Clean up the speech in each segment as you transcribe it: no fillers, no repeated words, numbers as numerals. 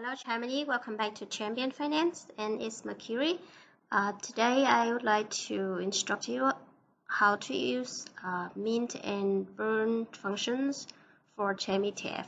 Hello Chamedy, welcome back to Champion Finance, and it's Mercury. Today I would like to instruct you how to use Mint and Burn functions for CHAMETF.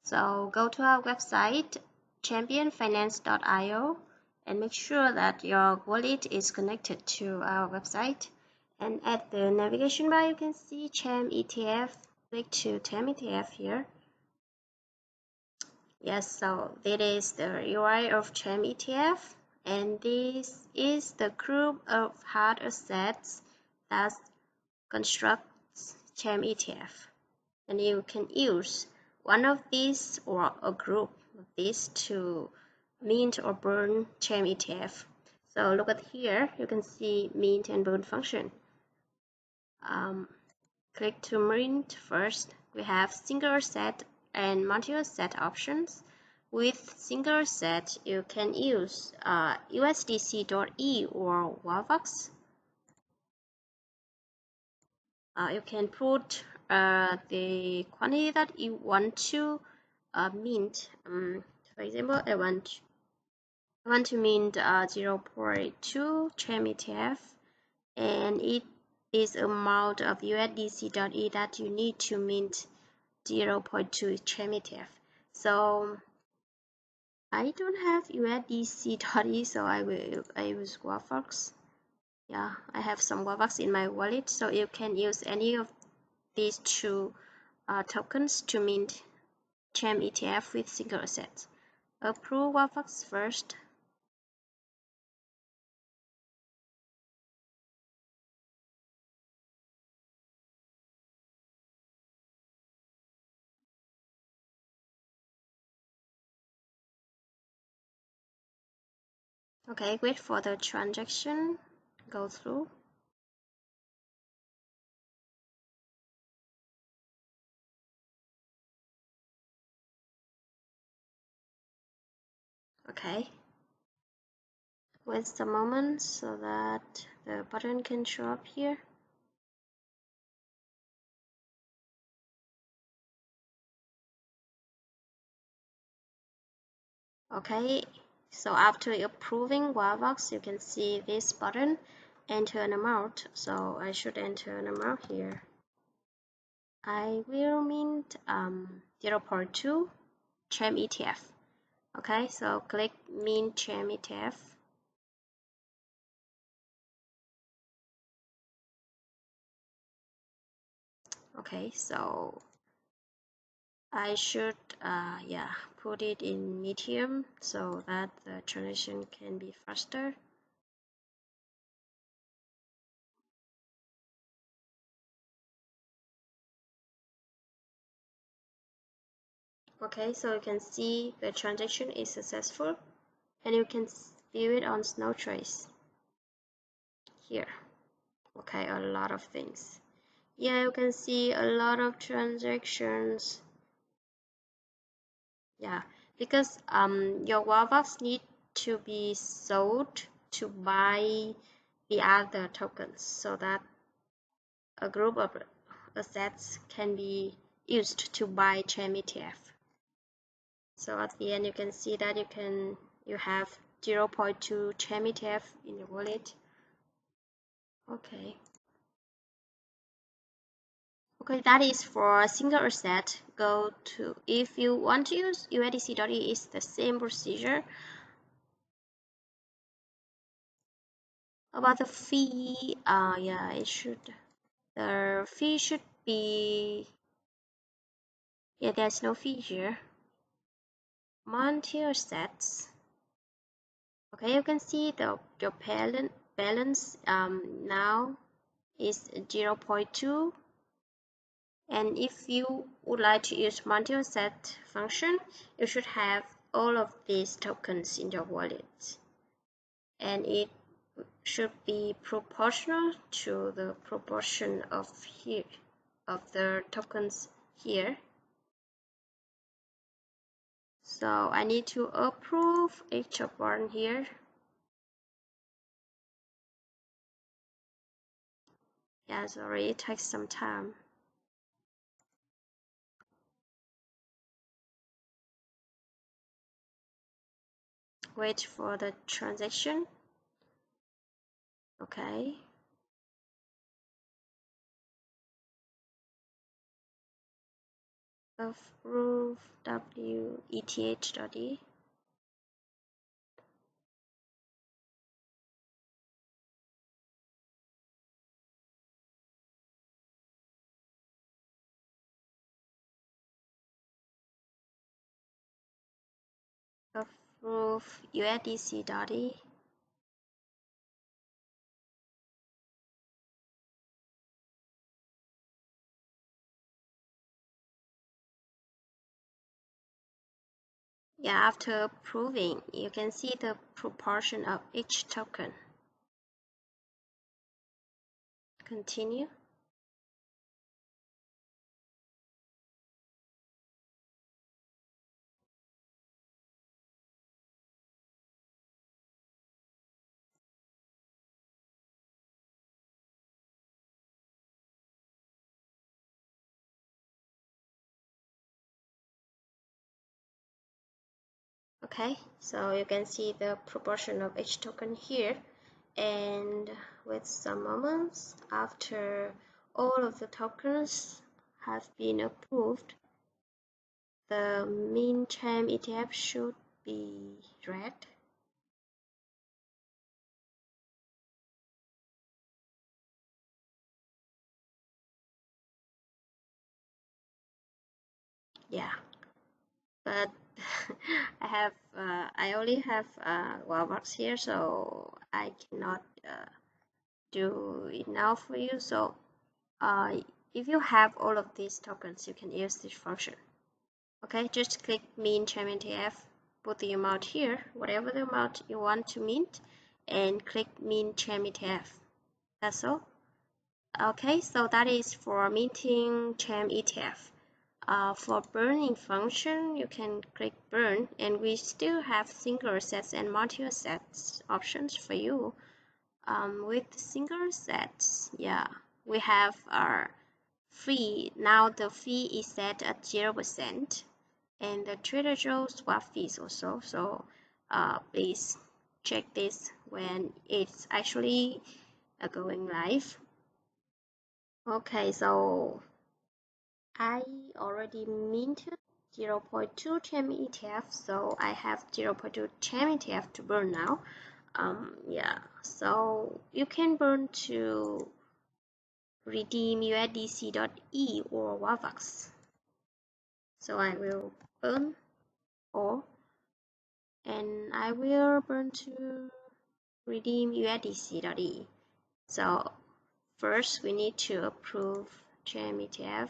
So go to our website championfinance.io and make sure that your wallet is connected to our website. And at the navigation bar you can see CHAMETF. Click to CHAMETF here. Yes, so that is the UI of CHAMETF, and this is the group of hard assets that constructs CHAMETF. And you can use one of these or a group of these to mint or burn CHAMETF. So look at here, you can see mint and burn function. Click to mint first. We have single set and multi-asset options. With single set, you can use USDC.E or Wavax. You can put the quantity that you want to mint. For example, I want to mint 0.2 CHAMETF, and it is amount of USDC.E that you need to mint 0.2 CHAMETF. So I don't have USDC.E, so I use Wavax. Yeah, I have some Wavax in my wallet, so you can use any of these two tokens to mint CHAMETF with single assets. Approve Wavax first. Okay, wait for the transaction go through. Okay, wait a moment so that the button can show up here. Okay, so after approving Wavax, you can see this button, enter an amount. So I should enter an amount here. I will mint 0.2 CHAMETF. Okay, so click mint CHAMETF. Okay, so I should put it in medium so that the transaction can be faster. Okay, so you can see the transaction is successful, and you can view it on Snowtrace here. Okay, a lot of things. Yeah, you can see a lot of transactions. Yeah, because your Wavax need to be sold to buy the other tokens so that a group of assets can be used to buy CHAMETF. So at the end you can see that you have 0.2 CHAMETF in your wallet. Okay, that is for a single asset. Go to, if you want to use USDC.E, it's the same procedure. About the fee, the fee should be, there's no fee here. Monthly assets. Okay, you can see your balance now is 0.2. And if you would like to use multi-asset function, you should have all of these tokens in your wallet, and it should be proportional to the proportion of the tokens here. So I need to approve each of one here. Yeah, sorry, it takes some time. wait for the transaction. Okay. Approve WETH.E. Approve USDC.E. Yeah, after approving, you can see the proportion of each token. Continue. Okay, so you can see the proportion of each token here, and with some moments after all of the tokens have been approved, the Mint CHAMETF should be red. Yeah, but I only have Wallbox here, so I cannot do it now for you. So if you have all of these tokens, you can use this function. Okay, just click Mint CHAMETF, put the amount here, whatever the amount you want to mint, and click Mint CHAMETF. That's all. Okay, so that is for minting CHAMETF. For burning function, you can click burn, and we still have single sets and multi sets options for you. With single sets, yeah, we have our fee. Now the fee is set at 0%, and the Trader Joe's swap fees also. So please check this when it's actually going live. Okay, so I already minted 0.2 CHAMETF, so I have 0.2 CHAMETF to burn now. Yeah, so you can burn to redeem USDC.E or Wavax. So I will burn all, and I will burn to redeem USDC.E. So first we need to approve CHAMETF.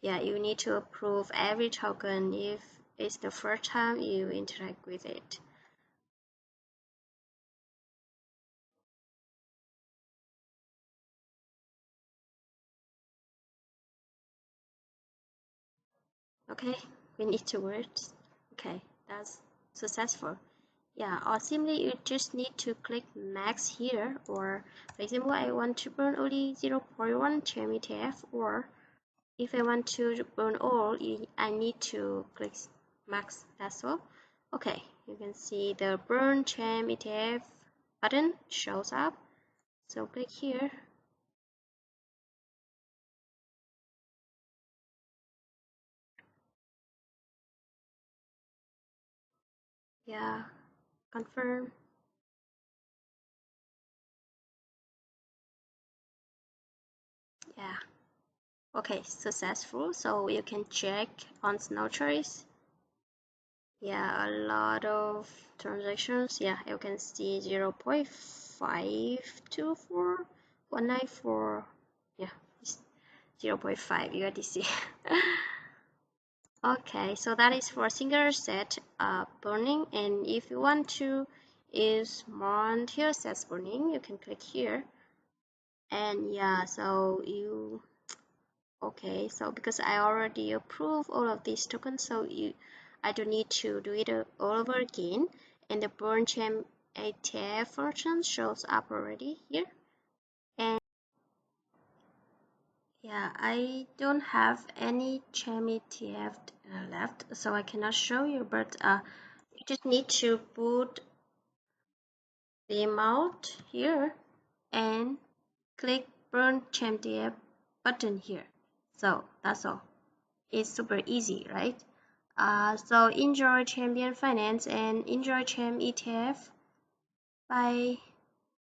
Yeah, you need to approve every token if it's the first time you interact with it. Okay, we need two words. Okay, that's successful. Yeah, or simply you just need to click max here, or for example, I want to burn only 0.1 CHAMETF, or if I want to burn all, I need to click max. That's all. Okay, you can see the burn CHAMETF button shows up. So click here. Yeah, confirm. Yeah. Okay, successful. So you can check on Snow Trace. Yeah, a lot of transactions. Yeah, you can see 0.524194. Yeah, 0.5 USDC. Okay, so that is for single set burning, and if you want to use multi sets burning, you can click here. And yeah, so you okay, so because I already approve all of these tokens, so I don't need to do it all over again. And the burn CHAMETF function shows up already here. And yeah, I don't have any CHAMETF left, so I cannot show you, but You just need to put the amount here and click Burn CHAMETF button here. So that's all. It's super easy, right? So enjoy Champion Finance and enjoy Cham ETF. Bye.